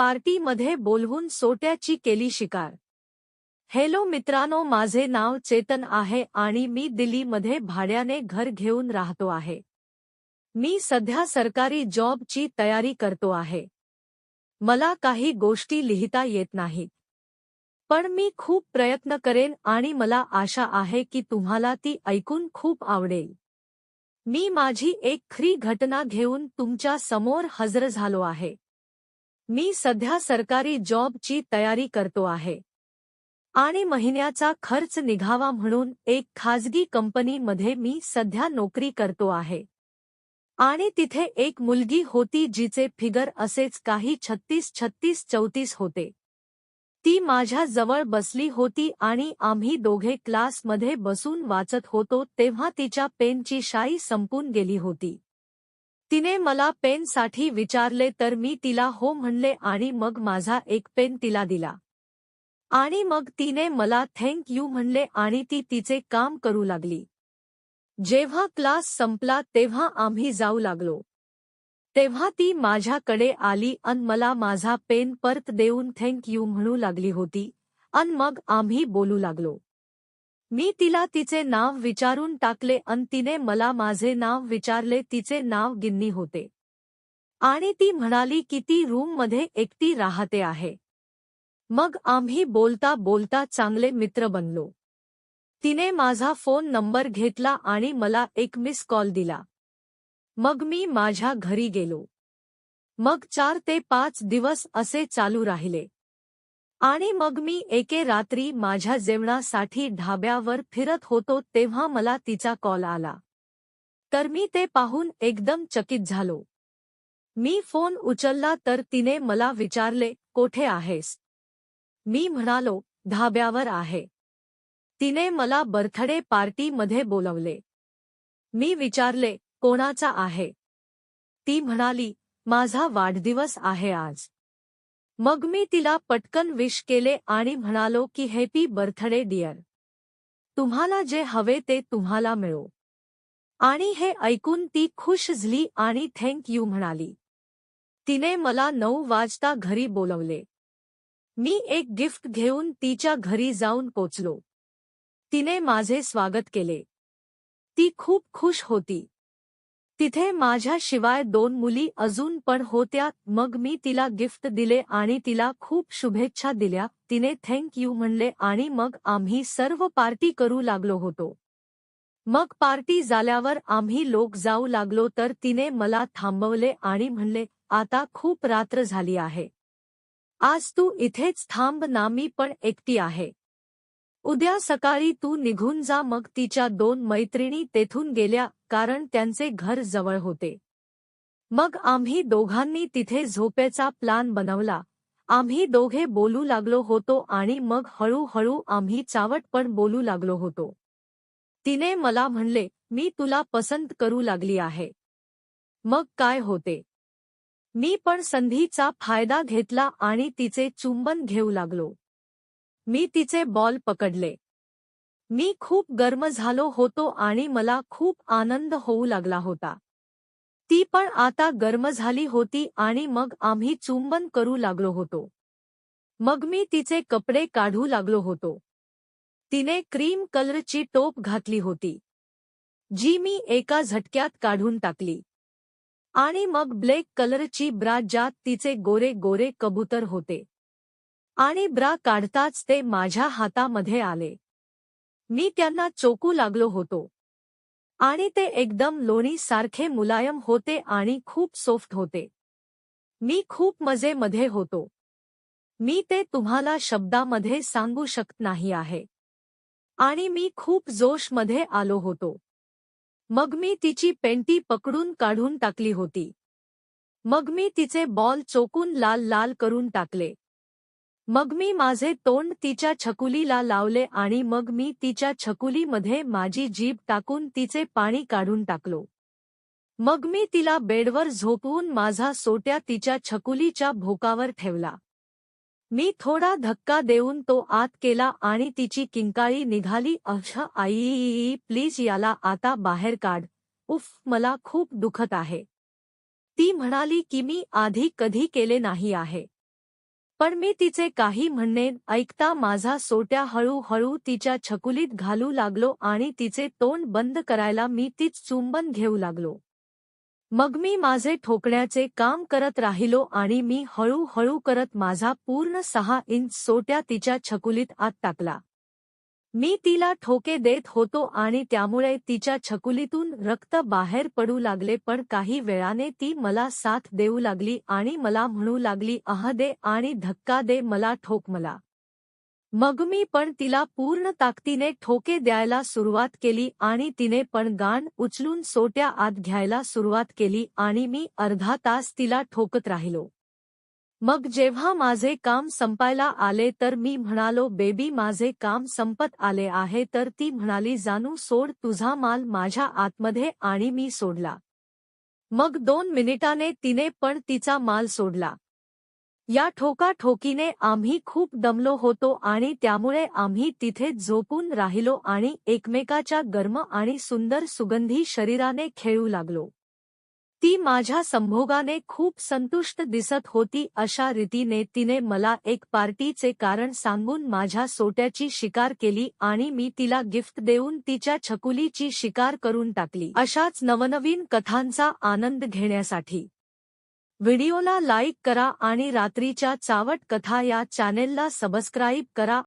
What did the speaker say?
पार्टीमध्ये बोलवून सोट्याची केली शिकार। हेलो मित्रांनो, माझे नाव चेतन आहे आणि मी दिल्लीमध्ये भाड्याने घर घेऊन राहतो आहे। मी सध्या सरकारी जॉबची तयारी करतो आहे। मला काही गोष्टी लिहिता येत नाहीत, पण मी खूप प्रयत्न करेन आणि मला आशा आहे की तुम्हाला ती ऐकून खूप आवडेल। मी माझी एक खरी घटना घेऊन तुमच्या समोर हजर झालो आहे। मी सध्या सरकारी जॉबची तयारी करतो आहे आणि महिन्याचा खर्च निघावा म्हणून एक खाजगी कंपनीमध्ये मी सध्या नोकरी करतो आहे। आणि तिथे एक मुलगी होती जिचे फिगर असेच काही 36-36-34 होते। ती माझ्या जवळ बसली होती आणि आम्ही दोघे क्लासमध्ये बसून वाचत होतो तेव्हा तिच्या पेनची शाई संपून गेली होती। तिने मला पेनसाठी विचारले तर मी तिला हो म्हणले आणि मग माझा एक पेन तिला दिला। आणि मग तिने मला थँक यू म्हणले आणि ती तिचे काम करू लागली। जेव्हा क्लास संपला तेव्हा आम्ही जाऊ लागलो, तेव्हा ती माझ्याकडे आली अन मला माझा पेन परत देऊन थँक यू म्हणू लागली होती अन मग आम्ही बोलू लागलो। मी तिला तिचे नाव विचारून टाकले अन तिने मला माझे नाव विचारले। तिचे नाव गिन्नी होते आणि ती म्हणाली की ती रूममध्ये एकटी राहते आहे। मग आम्ही बोलता बोलता चांगले मित्र बनलो। तिने माझा फोन नंबर घेतला आणि मला एक मिस कॉल दिला। मग मी माझ्या घरी गेलो। मग 4 ते 5 दिवस असे चालू राहिले आणि मग मी एके रात्री माझ्या जेवणासाठी ढाब्यावर फिरत होतो तेव्हा मला तिचा कॉल आला। तर मी ते पाहून एकदम चकित झालो। मी फोन उचलला तर तिने मला विचारले, "कोठे आहेस?" मी म्हणालो, "ढाब्यावर आहे." तिने मला बर्थडे पार्टीमध्ये बोलवले। मी विचारले, "कोणाचा आहे?" ती म्हणाली, "माझा वाढदिवस आहे आज." मग मी तिला पटकन विश केले आणि म्हणालो की हॅपी बर्थडे डिअर, तुम्हाला जे हवे ते तुम्हाला मिळो। आणि हे ऐकून ती खुश झाली आणि थँक यू म्हणाली। तिने मला 9 वाजता घरी बोलवले। मी एक गिफ्ट घेऊन तिच्या घरी जाऊन पोचलो। तिने माझे स्वागत केले। ती खूप खुश होती। तिथे माझ्याशिवाय 2 मुली अजून पण होत्या। मग मी तिला गिफ्ट दिले आणि तिला खूप शुभेच्छा दिल्या। तिने थँक यू म्हणले आणि मग आम्ही सर्व पार्टी करू लागलो होतो। मग पार्टी झाल्यावर आम्ही लोक जाऊ लागलो तर तिने मला थांबवले आणि म्हणले, "आता खूप रात्र झाली आहे। आज तू इथेच थांब ना, मी पण एकटी आहे। उद्या सकाळी तू निघून जा." मग तिच्या 2 मैत्रिणी तेथून गेल्या कारण त्यांचे घर जवळ होते। मग आम्ही दोघांनी तिथे झोपेचा प्लान बनवला। आम्ही दोघे बोलू लागलो होतो आणि मग हळूहळू आम्ही चावट पण बोलू लागलो होतो। तिने मला म्हणले, "मी तुला पसंत करू लागली आहे." मग काय होते? मी पण संधीचा फायदा घेतला आणि तिचे चुंबन घेऊ लागलो। मी तिचे बॉल पकडले। मी खूप गरम झालो होतो आणि मला खूप आनंद होऊ लागला होता। ती पण आता गरम झाली होती आणि मग आम्ही चुंबन करू लागलो होतो। मग मी तिचे कपडे काढू लागलो होतो। तिने क्रीम कलरची टोप घातली होती, जी मी एका झटक्यात काढून टाकली। आणि मग ब्लॅक कलरची ब्रा ज्यात तिचे गोरे गोरे कबूतर होते। आणि ब्रा काढताच ते माझ्या हातामध्ये आले। मी त्यांना चोकू लागलो होतो आणि ते एकदम लोणीसारखे मुलायम होते आणि खूप सॉफ्ट होते। मी खूप मजेमध्ये होतो। मी ते तुम्हाला शब्दामध्ये सांगू शकत नाही आहे। आणि मी खूप जोशमध्ये आलो होतो। मग मी तिची पेंटी पकडून काढून टाकली होती। मग मी तिचे बॉल चोकून लाल लाल करून टाकले। मग मी माझे तोंड तिच्या छकुलीला लावले आणि मग मी तिच्या छकुलीमध्ये माझी जीभ टाकून तिचे पाणी काढून टाकलो। मग मी तिला बेडवर झोपवून माझा सोट्या तिच्या छकुलीच्या भोकावर ठेवला। मी थोडा धक्का देऊन तो आत केला आणि तिची किंकाळी निघाली, "अच्छा आई, प्लीज याला आता बाहेर काढ. उफ, मला खूप दुखत आहे." ती म्हणाली की मी आधी कधी केले नाही आहे। पण मी तिचे काही म्हणणे ऐकता माझा सोट्या हळूहळू तिच्या छकुलीत घालू लागलो आणि तिचे तोंड बंद करायला मी तीच चुंबन घेऊ लागलो. मग मी माझे ठोकण्याचे काम करत राहिलो आणि मी हळूहळू करत माझा पूर्ण 6 इंच सोट्या तिच्या छकुलीत आत टाकला. मी तिला ठोके देत होतो आणि त्यामुळे तिच्या छकुलीतून रक्त बाहेर पडू लागले, पण काही वेळाने ती मला साथ देऊ लागली आणि मला म्हणू लागली, आह दे आणि धक्का दे मला, ठोक मला. मग मी पण तिला पूर्ण ताकदीने ठोके द्यायला सुरुवात केली आणि तिने पण गाण उचलून सोट्या आत घ्यायला सुरुवात केली आणि मी अर्धा तास तिला ठोकत राहिलो. मग जेव्हा माझे काम संपायला आले तर मी म्हणालो, बेबी माझे काम संपत आले आहे. तर ती म्हणाली, जानू सोड तुझा माल माझ्या आतमध्ये, आणि मी सोडला. मग 2 मिनिटाने तिने पण तिचा माल सोडला. या ठोकाठोकीने आम्ही खूप दमलो होतो आणि त्यामुळे आम्ही तिथेच झोपून राहिलो आणि एकमेकाच्या गर्म आणि सुंदर सुगंधी शरीराने खेळू लागलो. ती माझ्या संभोगाने खूप संतुष्ट दिसत होती. अशा रीतीने तिने मला एक पार्टीचे कारण सांगून माझ्या सोट्याची शिकार केली आणि मी तिला गिफ्ट देऊन तिच्या छकुलीची शिकार करून टाकली. अशाच नवनवीन कथांचा आनंद घेण्यासाठी व्हिडिओला लाईक करा आणि रात्रीच्या चावट कथा या चॅनेलला सबस्क्राईब करा